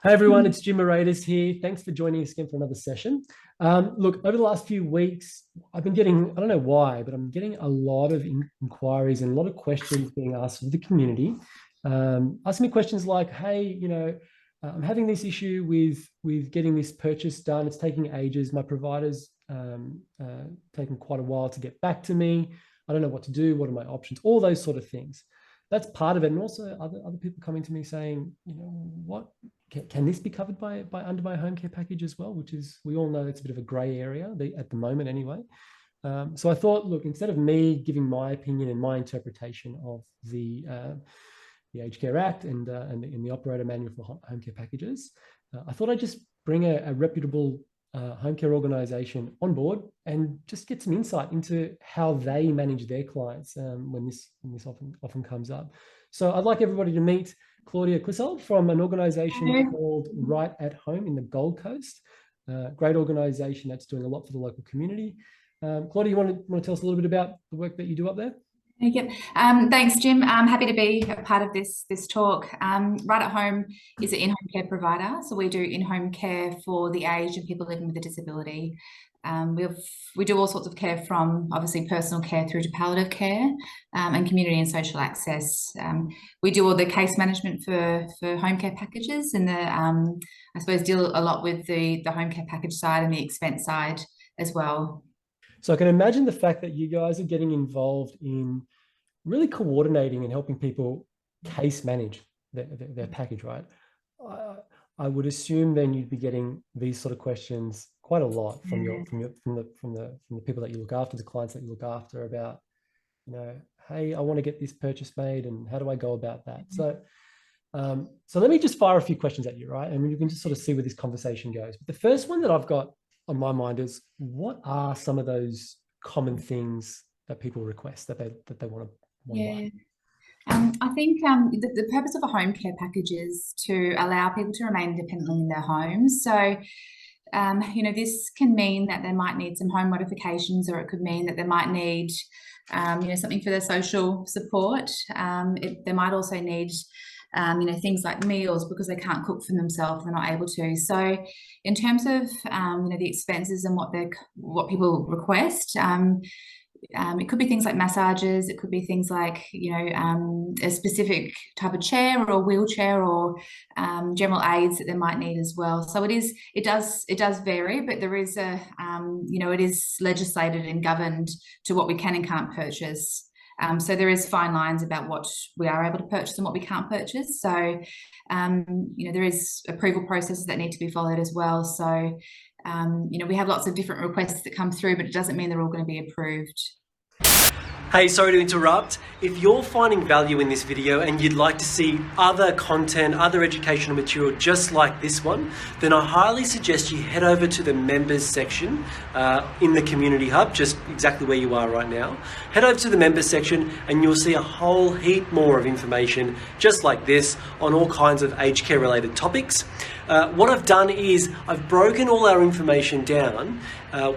Hey everyone, it's Jim Moratis here. Thanks for joining us again for another session. Look, over the last few weeks, I've been getting, I don't know why, but I'm getting a lot of inquiries and a lot of questions being asked of the community. Asking me questions like, hey, I'm having this issue with getting this purchase done. It's taking ages. My provider's taking quite a while to get back to me. I don't know what to do. What are my options? All those sort of things. That's part of it. And also other people coming to me saying, what can this be covered by under my home care package as well? Which is, we all know it's a bit of a grey area at the moment anyway. So I thought, look, instead of me giving my opinion and my interpretation of the Aged Care Act and the Operator Manual for Home Care Packages, I thought I'd just bring a reputable home care organisation on board and just get some insight into how they manage their clients when this often comes up. So I'd like everybody to meet Claudia Clissold from an organisation called Right at Home in the Gold Coast. Great organisation that's doing a lot for the local community. Claudia, you want to tell us a little bit about the work that you do up there? Yep. Thanks, Jim. I'm happy to be a part of this talk. Right at Home is an in-home care provider, so we do in-home care for the aged and people living with a disability. We do all sorts of care, from obviously personal care through to palliative care and community and social access. We do all the case management for home care packages, and I suppose deal a lot with the home care package side and the expense side as well. So I can imagine the fact that you guys are getting involved in really coordinating and helping people case manage their package, right? I would assume then you'd be getting these sort of questions quite a lot from the people that you look after, the clients that you look after, about, hey, I want to get this purchase made, and how do I go about that? So let me just fire a few questions at you, right? And you can just sort of see where this conversation goes. But the first one that I've got on my mind is, what are some of those common things that people request that they want to buy? I think the purpose of a home care package is to allow people to remain independently in their homes. So, this can mean that they might need some home modifications, or it could mean that they might need, something for their social support. They might also need things like meals, because they can't cook for themselves, they're not able to. So in terms of the expenses and what people request, it could be things like massages, it could be things like a specific type of chair or wheelchair, or general aids that they might need as well. So it does vary, but there is it is legislated and governed to what we can and can't purchase. So there is fine lines about what we are able to purchase and what we can't purchase. So, there is approval processes that need to be followed as well. So, we have lots of different requests that come through, but it doesn't mean they're all going to be approved. Hey, sorry to interrupt. If you're finding value in this video and you'd like to see other content, other educational material just like this one, then I highly suggest you head over to the members section in the community hub, just exactly where you are right now. Head over to the members section and you'll see a whole heap more of information just like this on all kinds of aged care related topics. What I've done is I've broken all our information down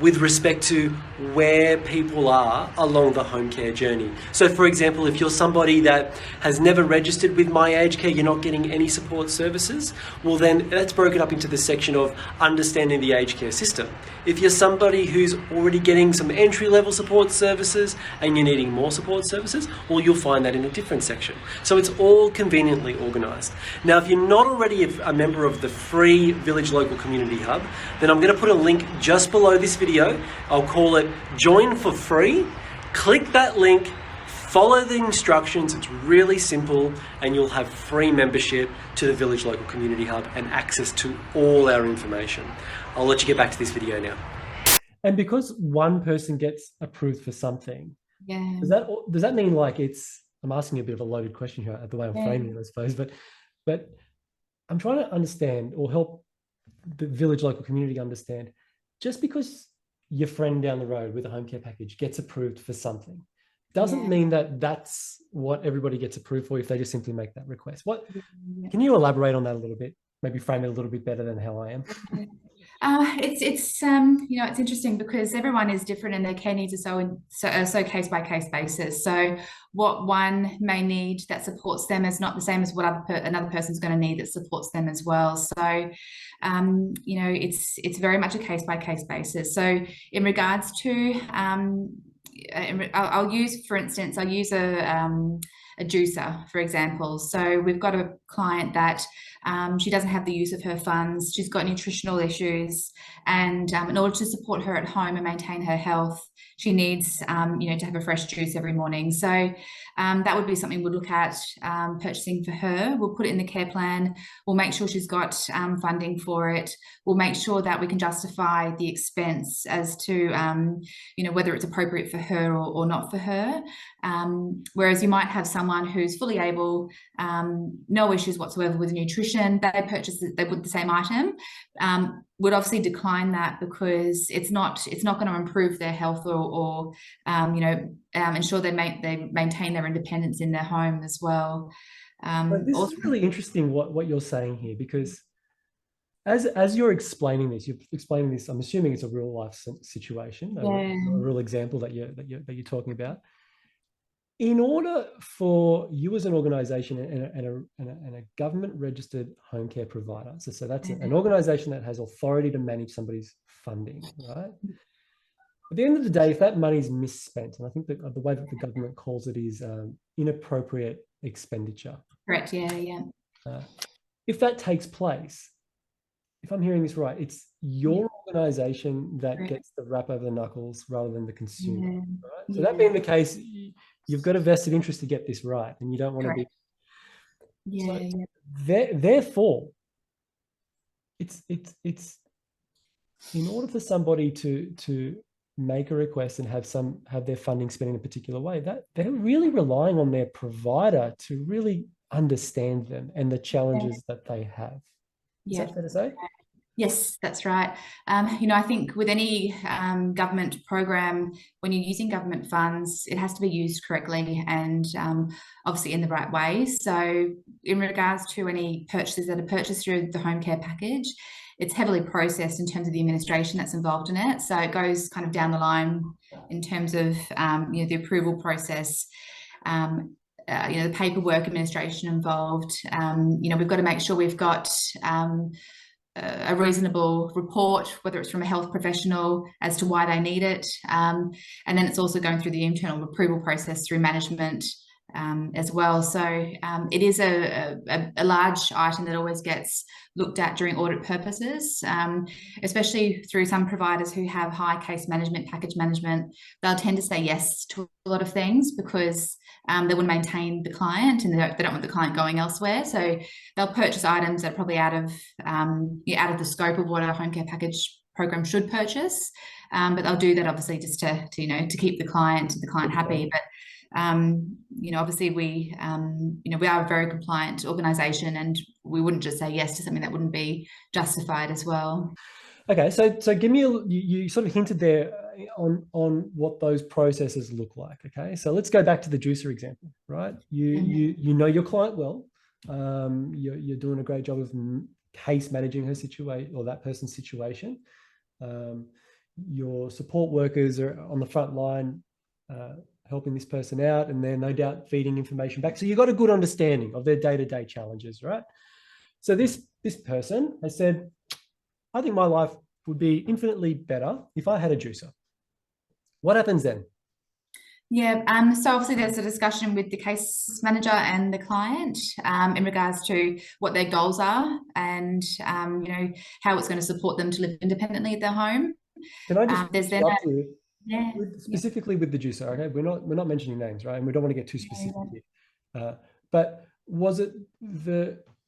with respect to where people are along the home care journey. So for example, if you're somebody that has never registered with My Aged Care, you're not getting any support services, well then that's broken up into the section of understanding the aged care system. If you're somebody who's already getting some entry-level support services and you're needing more support services, well you'll find that in a different section. So it's all conveniently organised. Now if you're not already a member of the free Village Local Community Hub, then I'm going to put a link just below this video. I'll call it Join for Free. Click that link, follow the instructions, it's really simple, and you'll have free membership to the Village Local Community Hub and access to all our information. I'll let you get back to this video now. And because one person gets approved for something, yeah, does that mean, like, I'm asking you a bit of a loaded question here at the way I'm framing it, I suppose, but I'm trying to understand, or help the Village Local community understand, just because your friend down the road with a home care package gets approved for something doesn't mean that that's what everybody gets approved for if they just simply make that request. Can you elaborate on that a little bit? Maybe frame it a little bit better than how I am. It's interesting because everyone is different and their care needs are so case by case basis. So what one may need that supports them is not the same as what another person's going to need that supports them as well. So it's very much a case by case basis. So in regards to I'll use a juicer, for example. So we've got a client that she doesn't have the use of her funds. She's got nutritional issues, and in order to support her at home and maintain her health, she needs, to have a fresh juice every morning. So that would be something we'll look at purchasing for her. We'll put it in the care plan. We'll make sure she's got funding for it. We'll make sure that we can justify the expense as to, whether it's appropriate for her or not for her. Whereas you might have someone who's fully able, no issues whatsoever with nutrition, they put the same item, would obviously decline that because it's not going to improve their health or ensure they maintain their independence in their home as well. This is really interesting what you're saying here, because as you're explaining this, I'm assuming it's a real life situation, a real example that you're talking about. In order for you as an organisation and a government-registered home care provider, so that's an organisation that has authority to manage somebody's funding, right? At the end of the day, if that money is misspent, and I think the way that the government calls it is inappropriate expenditure. Correct, yeah. If that takes place, if I'm hearing this right, it's your organisation that gets the rap over the knuckles rather than the consumer, right? So that being the case, you've got a vested interest to get this right, and you don't want to be. Therefore, it's in order for somebody to make a request and have their funding spent in a particular way, that they're really relying on their provider to really understand them and the challenges that they have. Is that fair to say? Yes, that's right. I think with any government program, when you're using government funds, it has to be used correctly and obviously in the right way. So in regards to any purchases that are purchased through the home care package, it's heavily processed in terms of the administration that's involved in it. So it goes kind of down the line in terms of the approval process. The paperwork administration involved. We've got to make sure we've got a reasonable report, whether it's from a health professional as to why they need it. And then it's also going through the internal approval process through management as well. So it is a large item that always gets looked at during audit purposes, especially through some providers who have high case management, package management. They'll tend to say yes to a lot of things because they want to maintain the client and they don't want the client going elsewhere. So they'll purchase items that are probably out of the scope of what a home care package program should purchase. But they'll do that obviously just to keep the client happy. But obviously we are a very compliant organisation, and we wouldn't just say yes to something that wouldn't be justified as well. Okay, so give me you sort of hinted there on what those processes look like. Okay, so let's go back to the juicer example, right? You know your client well. You're doing a great job of case managing her situation or that person's situation. Your support workers are on the front line helping this person out, and they're no doubt feeding information back. So you've got a good understanding of their day-to-day challenges, right? So this person has said, I think my life would be infinitely better if I had a juicer. What happens then? Yeah, so obviously there's a discussion with the case manager and the client in regards to what their goals are and how it's going to support them to live independently at their home. Can I just interrupt you? Yeah. Specifically with the juicer, okay? We're not mentioning names, right? And we don't want to get too specific here. But was it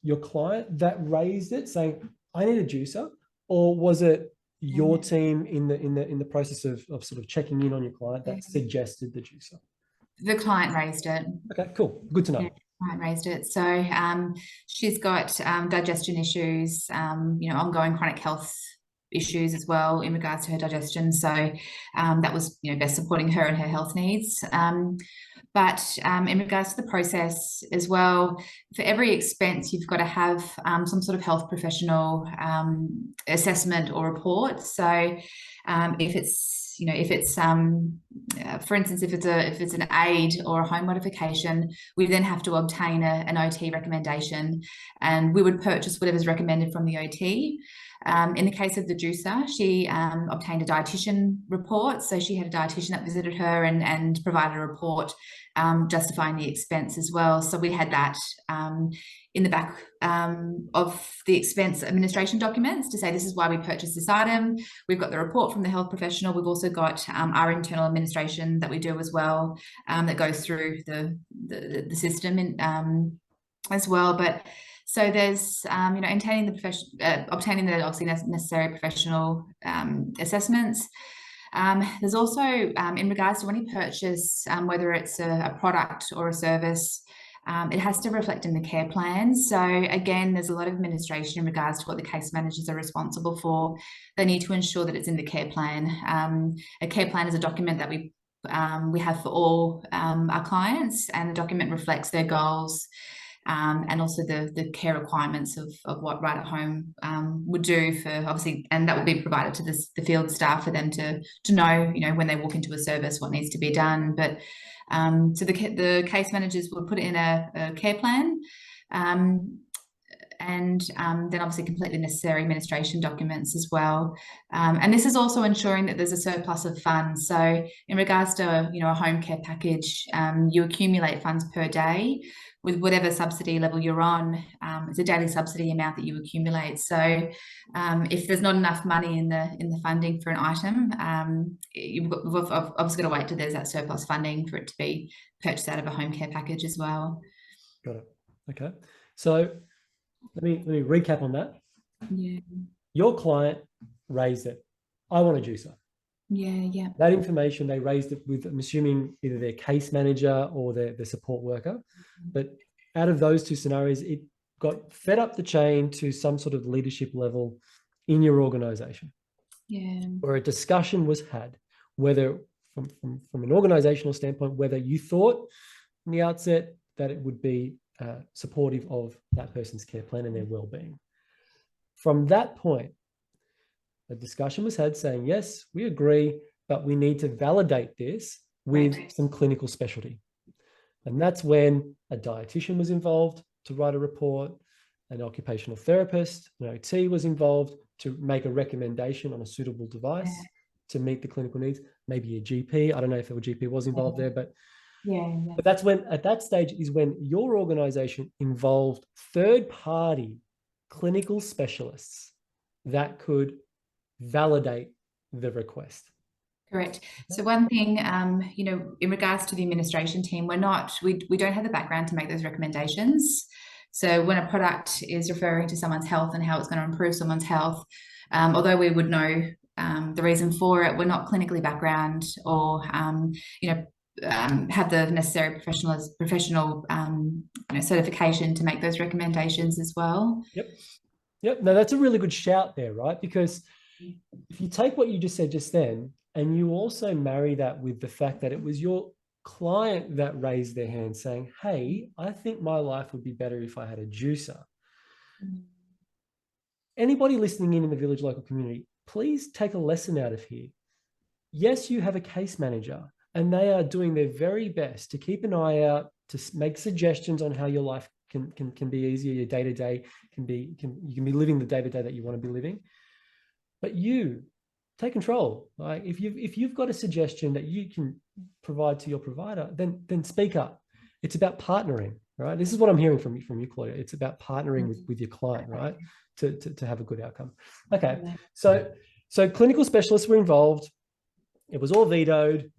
your client that raised it, saying, "I need a juicer," or was it your team in the process of sort of checking in on your client that suggested the juicer? The client raised it. Okay, cool. Good to know. Yeah, the client raised it. So she's got digestion issues, ongoing chronic health issues as well in regards to her digestion. So that was, best supporting her and her health needs. But in regards to the process as well, for every expense, you've got to have some sort of health professional assessment or report. So if it's for instance, if it's an aid or a home modification, we then have to obtain an OT recommendation, and we would purchase whatever's recommended from the OT. In the case of the juicer, she obtained a dietitian report. So she had a dietitian that visited her and provided a report justifying the expense as well. So we had that in the back of the expense administration documents to say this is why we purchased this item. We've got the report from the health professional. We've also got our internal administration that we do as well, that goes through the system as well. But so there's obtaining the obviously necessary professional assessments. There's also in regards to any purchase, whether it's a product or a service, it has to reflect in the care plan. So again, there's a lot of administration in regards to what the case managers are responsible for. They need to ensure that it's in the care plan. A care plan is a document that we have for all our clients, and the document reflects their goals and also the care requirements of what Right at Home would do for, obviously, and that will be provided to the field staff for them to know, when they walk into a service, what needs to be done. But so the case managers will put it in a care plan, and then obviously complete the necessary administration documents as well. And this is also ensuring that there's a surplus of funds. So in regards to a home care package, you accumulate funds per day with whatever subsidy level you're on. It's a daily subsidy amount that you accumulate. So if there's not enough money in the funding for an item, we've obviously got to wait till there's that surplus funding for it to be purchased out of a home care package as well. Got it. Okay. So let me recap on that. Yeah. Your client raised it. I want a juicer. Yeah. That information, they raised it with, I'm assuming, either their case manager or their support worker. But out of those two scenarios, it got fed up the chain to some sort of leadership level in your organization. Yeah. Where a discussion was had, whether from an organizational standpoint, whether you thought from the outset that it would be supportive of that person's care plan and their well-being. From that point, a discussion was had saying, yes, we agree, but we need to validate this with some clinical specialty. And that's when a dietitian was involved to write a report, an occupational therapist, an OT was involved to make a recommendation on a suitable device to meet the clinical needs, maybe a GP. I don't know if a GP was involved there, but But that's when, at that stage, is when your organization involved third-party clinical specialists that could validate the request. Correct. So one thing, in regards to the administration team, we don't have the background to make those recommendations. So when a product is referring to someone's health and how it's going to improve someone's health, although we would know the reason for it, we're not clinically background or, have the necessary professional certification to make those recommendations as well. Yep. No, that's a really good shout there, right? Because if you take what you just said just then, and you also marry that with the fact that it was your client that raised their hand saying, hey, I think my life would be better if I had a juicer. Anybody listening in the village local community, please take a lesson out of here. Yes, you have a case manager, and they are doing their very best to keep an eye out, to make suggestions on how your life can be easier. Your day-to-day you can be living the day-to-day that you want to be living. But you take control. Like if you've got a suggestion that you can provide to your provider, then speak up. It's about partnering, right? This is what I'm hearing from you, Claudia. It's about partnering with your client, right? To have a good outcome. Okay. So clinical specialists were involved. It was all vetoed.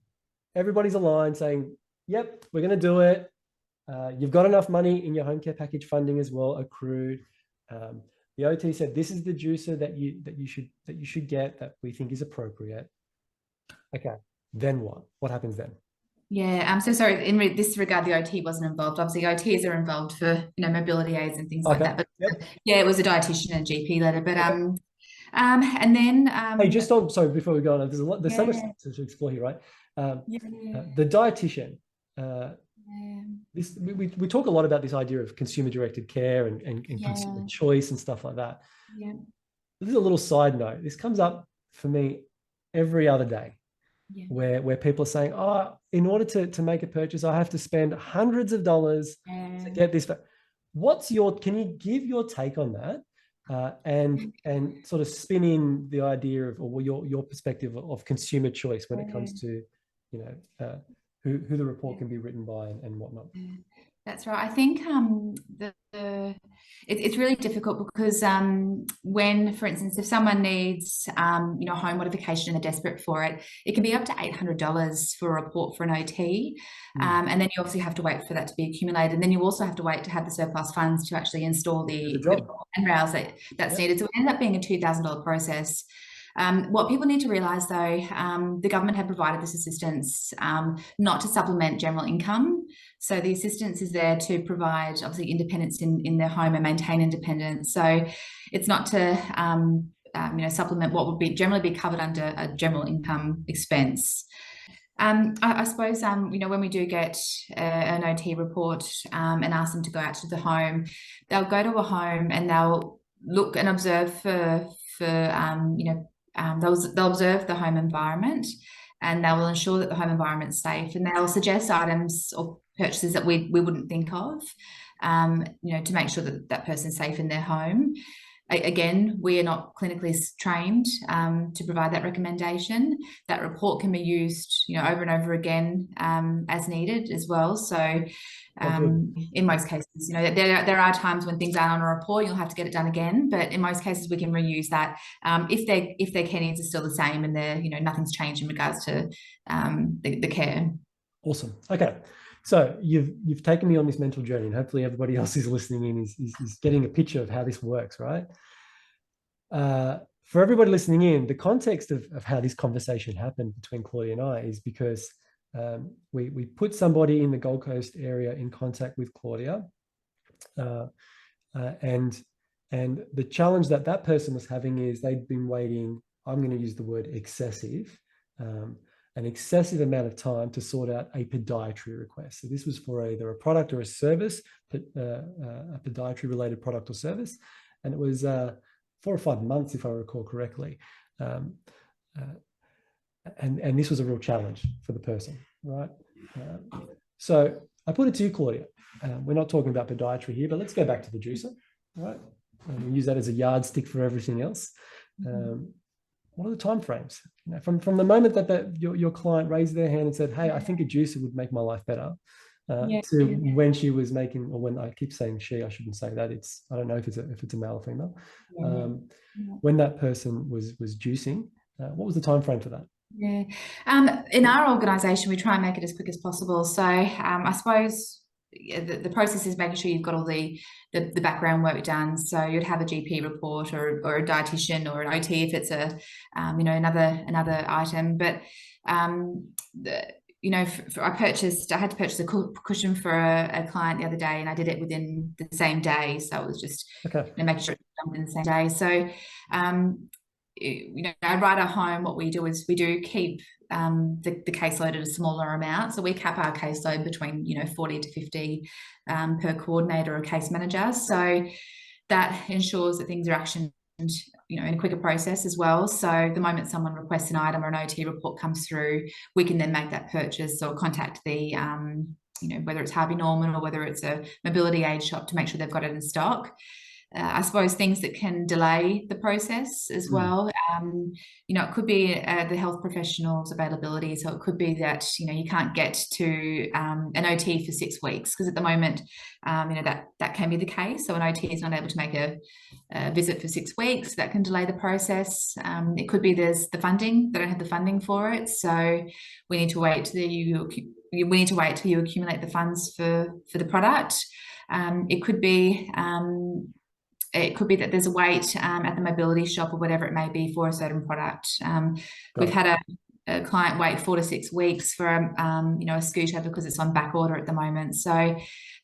Everybody's aligned saying, yep, we're going to do it. You've got enough money in your home care package funding as well, accrued. The OT said, this is the juicer that you should get, that we think is appropriate. Okay, then what? What happens then? Yeah, I'm so sorry. In this regard, the OT wasn't involved. Obviously, OTs are involved for mobility aids and things like that. But yeah, it was a dietitian and GP letter. But And then Hey, just on, sorry, before we go on, there's so much to explore here, right? The dietitian, we talk a lot about this idea of consumer-directed care and consumer choice and stuff like that. This is a little side note. This comes up for me every other day, where people are saying, oh, in order to make a purchase, I have to spend hundreds of dollars to get this. Can you give your take on that? And sort of spin in the idea of, or your perspective of consumer choice when it comes to, who the report can be written by and whatnot. That's right. I think it's really difficult because when, for instance, if someone needs home modification and they're desperate for it, it can be up to $800 for a report for an OT, and then you obviously have to wait for that to be accumulated, and then you also have to wait to have the surplus funds to actually install the handrails that's needed. So it ends up being a $2,000 process. What people need to realise, though, the government have provided this assistance not to supplement general income. So the assistance is there to provide, obviously, independence in their home and maintain independence. So it's not to, supplement what would generally be covered under a general income expense. I suppose, when we do get an OT report and ask them to go out to the home, they'll go to a home and they'll look and observe they'll observe the home environment, and they will ensure that the home environment's safe, and they'll suggest items or purchases that we wouldn't think of, to make sure that that person's safe in their home. Again, we are not clinically trained to provide that recommendation. That report can be used, over and over again as needed as well. So in most cases, there are times when things aren't on a report, you'll have to get it done again. But in most cases, we can reuse that if their care needs are still the same and nothing's changed in regards to the care. Awesome. Okay. So you've taken me on this mental journey, and hopefully everybody else is listening in is getting a picture of how this works, right? For everybody listening in, the context of how this conversation happened between Claudia and I is because we put somebody in the Gold Coast area in contact with Claudia, and the challenge that person was having is they'd been waiting, I'm going to use the word excessive, an excessive amount of time to sort out a podiatry request. So this was for either a product or a service, a podiatry related product or service. And it was 4 or 5 months, if I recall correctly. And this was a real challenge for the person, right? So I put it to you, Claudia. We're not talking about podiatry here, but let's go back to the juicer, right? And we use that as a yardstick for everything else. What are the timeframes? From the moment that your client raised their hand and said, "Hey, I think a juicer would make my life better," to when she was making, or when I keep saying she, I shouldn't say that. I don't know if it's a male or female. When that person was juicing, what was the time frame for that? In our organisation, we try and make it as quick as possible. So I suppose the process is making sure you've got all the background work done. So you'd have a GP report or a dietitian or an OT if it's another item. But I had to purchase a cushion for a client the other day, and I did it within the same day. So it was just making sure it was done within the same day. So I write at home, what we do is we do keep the caseload at a smaller amount. So we cap our caseload between 40 to 50 per coordinator or case manager. So that ensures that things are actioned in a quicker process as well. So the moment someone requests an item or an OT report comes through, we can then make that purchase or contact the whether it's Harvey Norman or whether it's a mobility aid shop to make sure they've got it in stock. I suppose things that can delay the process as well. It could be the health professionals' availability. So it could be that you can't get to an OT for 6 weeks, because at the moment, that can be the case. So an OT is not able to make a visit for 6 weeks. That can delay the process. It could be there's the funding; they don't have the funding for it. So we need to wait till you accumulate the funds for the product. It could be that there's a wait at the mobility shop or whatever it may be for a certain product. We've had a client wait 4 to 6 weeks for a scooter because it's on back order at the moment. So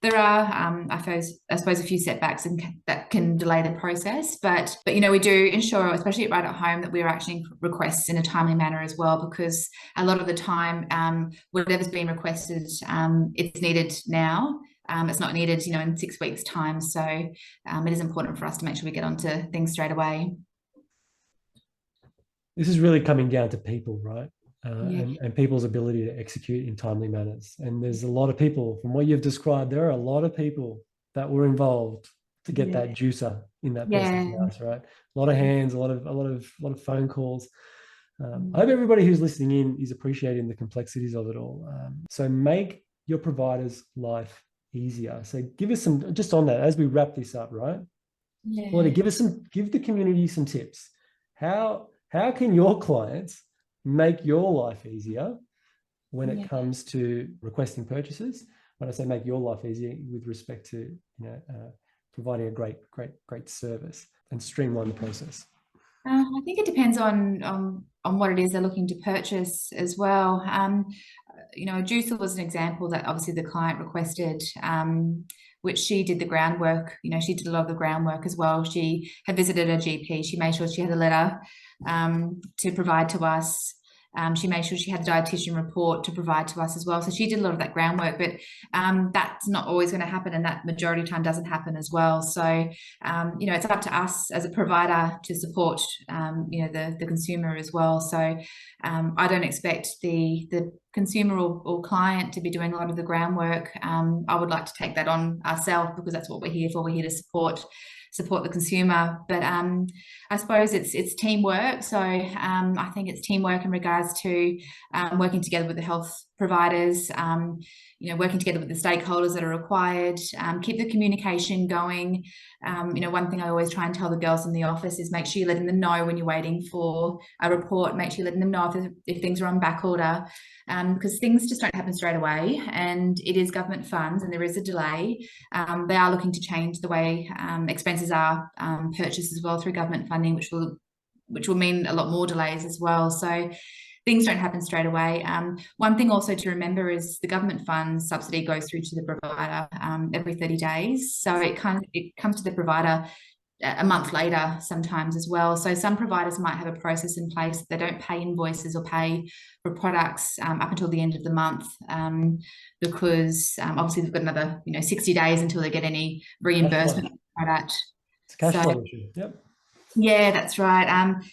there are, I suppose, a few setbacks that can delay the process. But we do ensure, especially right at home, that we're actioning requests in a timely manner as well, because a lot of the time, whatever's been requested, it's needed now. It's not needed, in 6 weeks' time. So it is important for us to make sure we get onto things straight away. This is really coming down to people, right? Yeah. And people's ability to execute in timely manners. And there's a lot of people, from what you've described, there are a lot of people that were involved to get that juicer in that person's house, right? A lot of hands, a lot of phone calls. I hope everybody who's listening in is appreciating the complexities of it all. So make your provider's life easier. So give us some, just on that, as we wrap this up, right? Yeah. Claudia, give the community some tips. How can your clients make your life easier when it comes to requesting purchases? When I say make your life easier, with respect to providing a great service and streamline the process. I think it depends on what it is they're looking to purchase as well. A juicer was an example that obviously the client requested, which she did the groundwork. She did a lot of the groundwork as well. She had visited her GP. She made sure she had a letter to provide to us. She made sure she had a dietitian report to provide to us as well. So she did a lot of that groundwork, but that's not always going to happen, and that majority of time doesn't happen as well. So, it's up to us as a provider to support, the consumer as well. So I don't expect the consumer or client to be doing a lot of the groundwork. I would like to take that on ourselves, because that's what we're here for. We're here to support the consumer. But I suppose it's teamwork. So I think it's teamwork in regards to working together with the health providers, working together with the stakeholders that are required, keep the communication going. One thing I always try and tell the girls in the office is make sure you're letting them know when you're waiting for a report, make sure you're letting them know if things are on back order, because things just don't happen straight away, and it is government funds and there is a delay. They are looking to change the way expenses are purchased as well through government funding, which will mean a lot more delays as well. So things don't happen straight away. One thing also to remember is the government funds subsidy goes through to the provider every 30 days. So it comes to the provider a month later sometimes as well. So some providers might have a process in place that they don't pay invoices or pay for products up until the end of the month, because obviously they've got another 60 days until they get any reimbursement for the product. It's a cash flow issue. Yep. Yeah, that's right.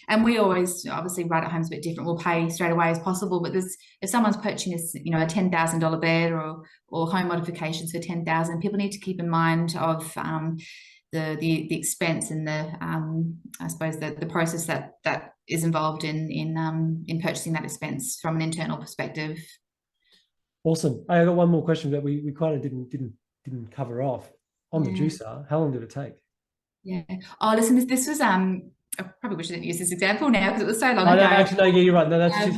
And we always, obviously, right at home is a bit different. We'll pay straight away as possible. But if someone's purchasing a $10,000 bed or home modifications for $10,000, people need to keep in mind of the expense and I suppose the process that is involved in purchasing that expense from an internal perspective. Awesome. I got one more question that we kind of didn't cover off on the juicer. How long did it take? Yeah. Oh, listen, this was I probably wish I didn't use this example now because it was so long ago. No, actually, no, yeah, you're right. No, that's too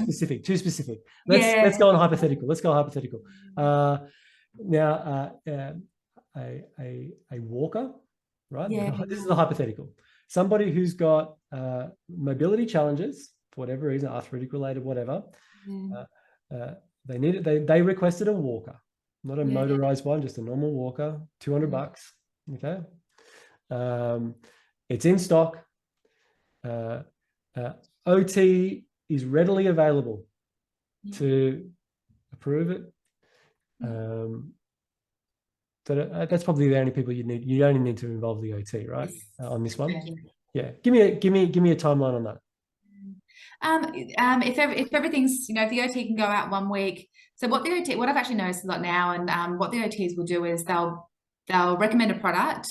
specific. Let's go on hypothetical. Now, a walker, right? Yeah. This is a hypothetical. Somebody who's got mobility challenges for whatever reason, arthritic related, whatever. Yeah. They requested a walker, not a motorized one, just a normal walker, $200. Okay. It's in stock. OT is readily available to approve it. So that's probably the only people you need. You only need to involve the OT, right? On this one. Yeah. Give me a timeline on that. If everything's, if the OT can go out 1 week. So what I've actually noticed a lot now, and what the OTs will do is they'll recommend a product.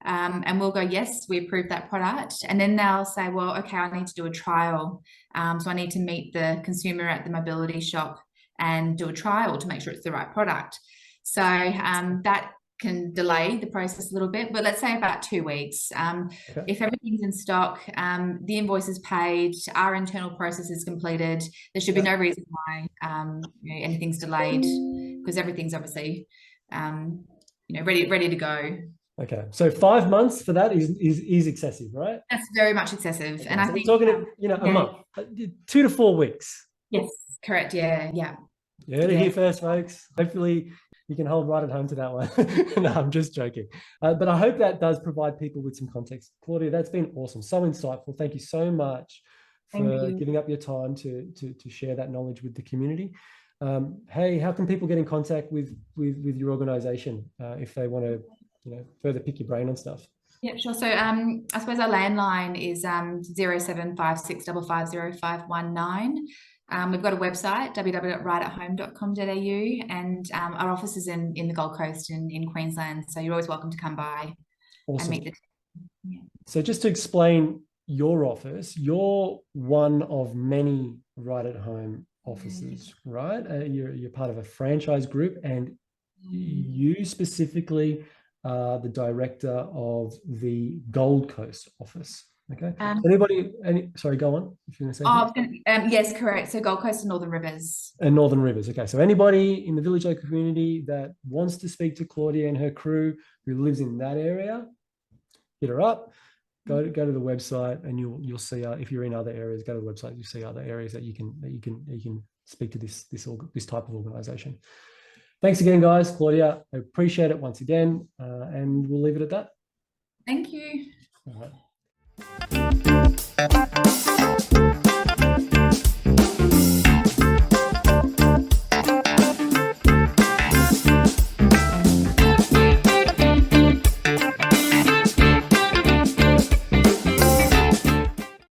And we'll go, yes, we approve that product. And then they'll say, well, okay, I need to do a trial. So I need to meet the consumer at the mobility shop and do a trial to make sure it's the right product. So that can delay the process a little bit, but let's say about 2 weeks. Okay. If everything's in stock, the invoice is paid, our internal process is completed, there should be no reason why anything's delayed, because everything's obviously ready to go. Okay, so 5 months for that is excessive, right? That's very much excessive, okay. And I think we're talking, a month, 2 to 4 weeks. Yes. correct. Yeah. You heard it here first, folks. Hopefully you can hold right at home to that one. No, I'm just joking. But I hope that does provide people with some context. Claudia, that's been awesome. So insightful. Thank you so much for giving up your time to share that knowledge with the community. Hey, how can people get in contact with your organization if they want to, further pick your brain on stuff? Yeah, sure. So I suppose our landline is 0756550519. We've got a website, www.rideathome.com.au, and our office is in the Gold Coast in Queensland. So you're always welcome to come by and meet the team. Yeah. So just to explain your office, you're one of many Ride at Home offices, right? You're part of a franchise group, and you specifically are the director of the Gold Coast office. Okay. Sorry, go on. If you're going to say yes, correct. So Gold Coast and Northern Rivers. And Northern Rivers. Okay. So anybody in the village local community that wants to speak to Claudia and her crew who lives in that area, hit her up. Go to the website, and you'll see. If you're in other areas, go to the website. You'll see other areas that you can speak to this type of organisation. Thanks again, guys. Claudia, I appreciate it once again, and we'll leave it at that. Thank you. All right.